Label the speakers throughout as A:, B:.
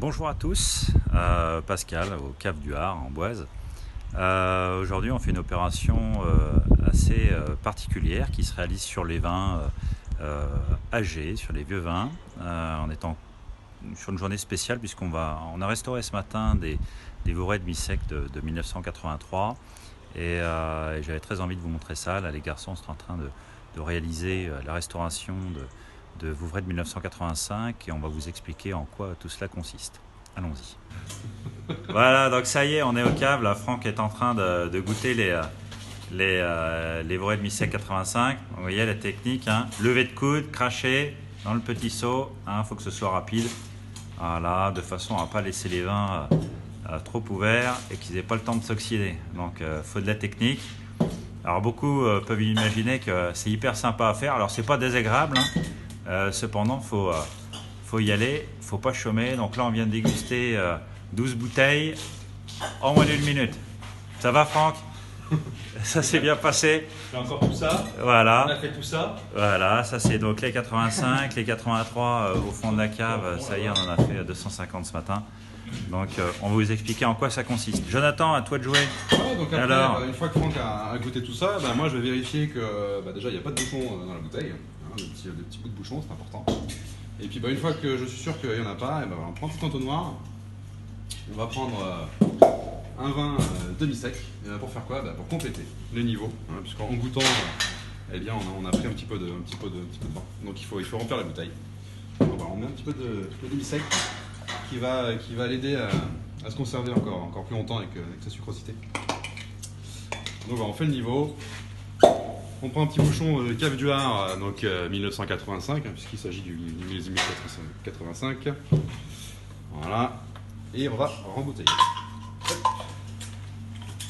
A: Bonjour à tous, Pascal au Cave du Hard en Boise. Aujourd'hui on fait une opération assez particulière qui se réalise sur les vins âgés, sur les vieux vins, en étant sur une journée spéciale puisqu'on a restauré ce matin des Vourets demi-secs de 1983 et j'avais très envie de vous montrer ça. Là les garçons sont en train de réaliser la restauration de Vouvray de 1985 et on va vous expliquer en quoi tout cela consiste. Allons-y. Voilà, donc ça y est, on est au cave. Là, Franck est en train de goûter les Vourray de 1985. Vous voyez la technique, hein. Lever de coude, cracher dans le petit seau. Faut que ce soit rapide. Voilà, de façon à ne pas laisser les vins trop ouverts et qu'ils n'aient pas le temps de s'oxyder. Donc, faut de la technique. Alors, beaucoup peuvent imaginer que c'est hyper sympa à faire. Alors, c'est pas désagréable, hein. Cependant, faut y aller, faut pas chômer. Donc là, on vient de déguster 12 bouteilles en moins d'une minute. Ça va, Franck? Ça s'est bien passé.
B: J'ai encore tout ça.
A: Voilà.
B: On a fait tout ça.
A: Voilà, ça c'est donc les 85, les 83 au fond de la cave. Ça y est, on en a fait 250 ce matin. Donc on va vous expliquer en quoi ça consiste. Jonathan, à toi de jouer.
C: Ouais, donc après,
A: Alors,
C: une fois que Franck a goûté tout ça, moi je vais vérifier que déjà il n'y a pas de bouchon dans la bouteille. Des petits bouts de bouchon, c'est important. Et puis une fois que je suis sûr qu'il n'y en a pas, on prend tout entonnoir. On va prendre un vin demi-sec. Pour faire quoi? Pour compléter le niveau. Puisqu'en goûtant, eh bien, on a pris un petit peu de vin. Donc il faut remplir la bouteille. Donc, on met un petit peu de demi-sec qui va l'aider à se conserver encore plus longtemps avec sa sucrosité. Donc on fait le niveau. On prend un petit bouchon Cave du Hard, donc 1985, puisqu'il s'agit du millésime 1985. Voilà. Et on va rembouteiller.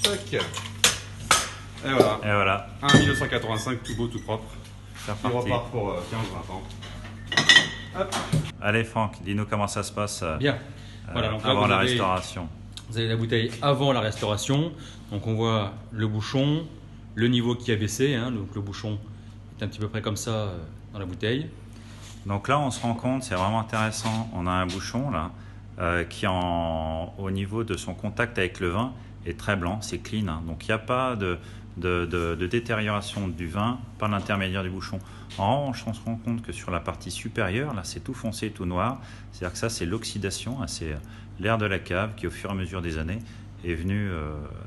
C: Tac. Et voilà.
A: et voilà.
C: Un 1985, tout beau, tout propre.
A: C'est
C: Il
A: reparti.
C: repart pour 15-20 ans. Hop.
A: Allez, Franck, dis-nous comment ça se passe
B: Bien. Voilà, donc là,
A: avant
B: vous
A: la
B: avez-
A: restauration.
B: Vous avez la bouteille avant la restauration. Donc on voit le bouchon, le niveau qui a baissé. Donc le bouchon est un petit peu près comme ça dans la bouteille.
A: Donc là, on se rend compte, c'est vraiment intéressant. On a un bouchon là qui, au niveau de son contact avec le vin, est très blanc, c'est clean. Donc il n'y a pas de détérioration du vin par l'intermédiaire du bouchon. En revanche, on se rend compte que sur la partie supérieure, là, c'est tout foncé, tout noir. C'est-à-dire que ça, c'est l'oxydation, c'est l'air de la cave qui, au fur et à mesure des années, est venu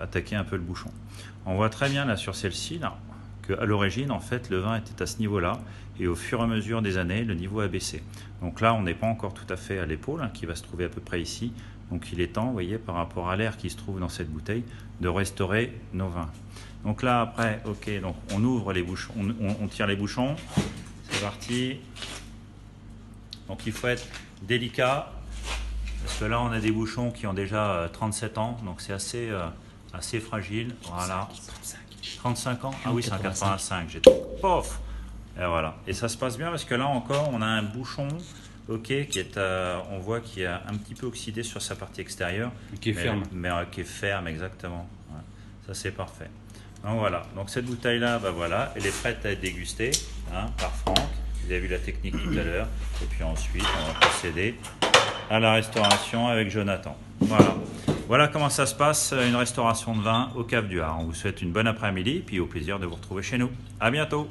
A: attaquer un peu le bouchon. On voit très bien là sur celle-ci là, qu'à l'origine, en fait, le vin était à ce niveau-là et au fur et à mesure des années, le niveau a baissé. Donc là, on n'est pas encore tout à fait à l'épaule, qui va se trouver à peu près ici. Donc il est temps, vous voyez, par rapport à l'air qui se trouve dans cette bouteille, de restaurer nos vins. Donc là, après, ok, donc on ouvre les bouchons, on tire les bouchons. C'est parti. Donc il faut être délicat, parce que là, on a des bouchons qui ont déjà 37 ans, donc c'est assez fragile. Voilà. 35 ans? Ah oui, c'est un 85. J'étais pof. Et voilà. Et ça se passe bien parce que là encore, on a un bouchon, ok, qui est, on voit qu'il est un petit peu oxydé sur sa partie extérieure,
B: Qui est ferme.
A: mais qui est ferme exactement. Ouais. Ça c'est parfait. Donc voilà. Donc cette bouteille là, voilà, elle est prête à être dégustée par Franck. Vous avez vu la technique tout à l'heure. Et puis ensuite, on va procéder à la restauration avec Jonathan. Voilà. Voilà comment ça se passe, une restauration de vin au Cave du Hard. On vous souhaite une bonne après-midi et puis au plaisir de vous retrouver chez nous. À bientôt.